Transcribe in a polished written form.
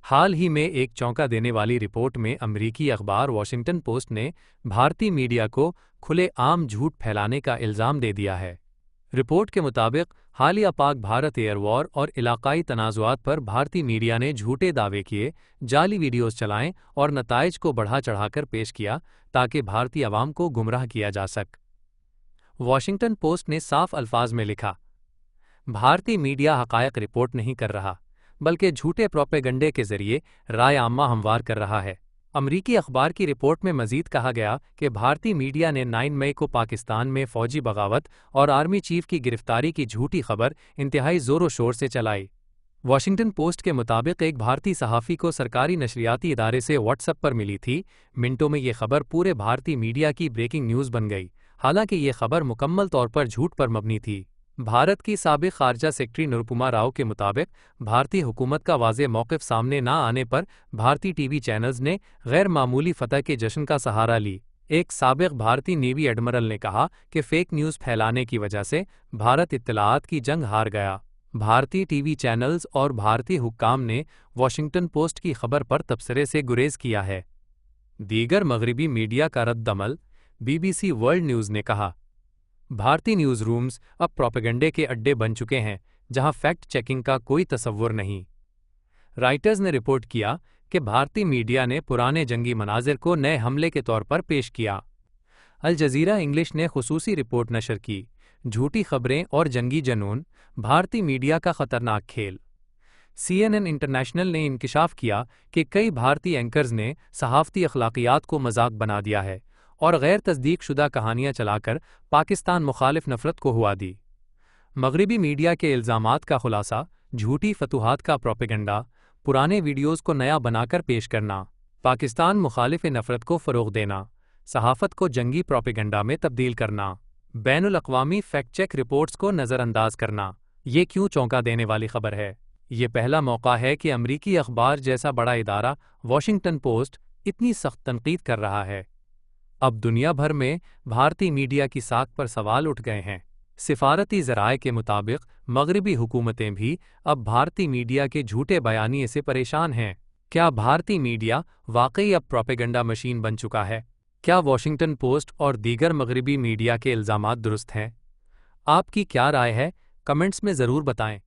حال ہی میں ایک چونکا دینے والی رپورٹ میں امریکی اخبار واشنگٹن پوسٹ نے بھارتی میڈیا کو کھلے عام جھوٹ پھیلانے کا الزام دے دیا ہے۔ رپورٹ کے مطابق حالیہ پاک بھارت ایئر وار اور علاقائی تنازعات پر بھارتی میڈیا نے جھوٹے دعوے کیے، جعلی ویڈیوز چلائیں اور نتائج کو بڑھا چڑھا کر پیش کیا تاکہ بھارتی عوام کو گمراہ کیا جا سکے۔ واشنگٹن پوسٹ نے صاف الفاظ میں لکھا، بھارتی میڈیا حقائق رپورٹ نہیں کر رہا، بلکہ جھوٹے پروپیگنڈے کے ذریعے رائے عامہ ہموار کر رہا ہے۔ امریکی اخبار کی رپورٹ میں مزید کہا گیا کہ بھارتی میڈیا نے 9 مئی کو پاکستان میں فوجی بغاوت اور آرمی چیف کی گرفتاری کی جھوٹی خبر انتہائی زور و شور سے چلائی۔ واشنگٹن پوسٹ کے مطابق ایک بھارتی صحافی کو سرکاری نشریاتی ادارے سے واٹس ایپ پر ملی تھی۔ منٹوں میں یہ خبر پورے بھارتی میڈیا کی بریکنگ نیوز بن گئی، حالانکہ یہ خبر مکمل طور پر جھوٹ پر مبنی تھی۔ بھارت کی سابق خارجہ سیکرٹری نروپما راؤ کے مطابق بھارتی حکومت کا واضح موقف سامنے نہ آنے پر بھارتی ٹی وی چینلز نے غیر معمولی فتح کے جشن کا سہارا لی۔ ایک سابق بھارتی نیوی ایڈمرل نے کہا کہ فیک نیوز پھیلانے کی وجہ سے بھارت اطلاعات کی جنگ ہار گیا۔ بھارتی ٹی وی چینلز اور بھارتی حکام نے واشنگٹن پوسٹ کی خبر پر تبصرے سے گریز کیا ہے۔ دیگر مغربی میڈیا کا رد عمل۔ BBC ورلڈ نیوز نے کہا، بھارتی نیوز رومز اب پروپیگنڈے کے اڈے بن چکے ہیں جہاں فیکٹ چیکنگ کا کوئی تصور نہیں۔ رائٹرز نے رپورٹ کیا کہ بھارتی میڈیا نے پرانے جنگی مناظر کو نئے حملے کے طور پر پیش کیا۔ الجزیرہ انگلش نے خصوصی رپورٹ نشر کی، جھوٹی خبریں اور جنگی جنون، بھارتی میڈیا کا خطرناک کھیل۔ CNN انٹرنیشنل نے انکشاف کیا کہ کئی بھارتی اینکرز نے صحافتی اخلاقیات کو مذاق بنا دیا ہے اور غیر تصدیق شدہ کہانیاں چلا کر پاکستان مخالف نفرت کو ہوا دی۔ مغربی میڈیا کے الزامات کا خلاصہ، جھوٹی فتوحات کا پروپیگنڈا، پرانے ویڈیوز کو نیا بنا کر پیش کرنا، پاکستان مخالف نفرت کو فروغ دینا، صحافت کو جنگی پروپیگنڈا میں تبدیل کرنا، بین الاقوامی فیکٹ چیک رپورٹس کو نظر انداز کرنا۔ یہ کیوں چونکا دینے والی خبر ہے؟ یہ پہلا موقع ہے کہ امریکی اخبار جیسا بڑا ادارہ واشنگٹن پوسٹ اتنی سخت تنقید کر رہا ہے۔ اب دنیا بھر میں بھارتی میڈیا کی ساکھ پر سوال اٹھ گئے ہیں۔ سفارتی ذرائع کے مطابق مغربی حکومتیں بھی اب بھارتی میڈیا کے جھوٹے بیانیے سے پریشان ہیں۔ کیا بھارتی میڈیا واقعی اب پروپیگنڈا مشین بن چکا ہے؟ کیا واشنگٹن پوسٹ اور دیگر مغربی میڈیا کے الزامات درست ہیں؟ آپ کی کیا رائے ہے؟ کمنٹس میں ضرور بتائیں۔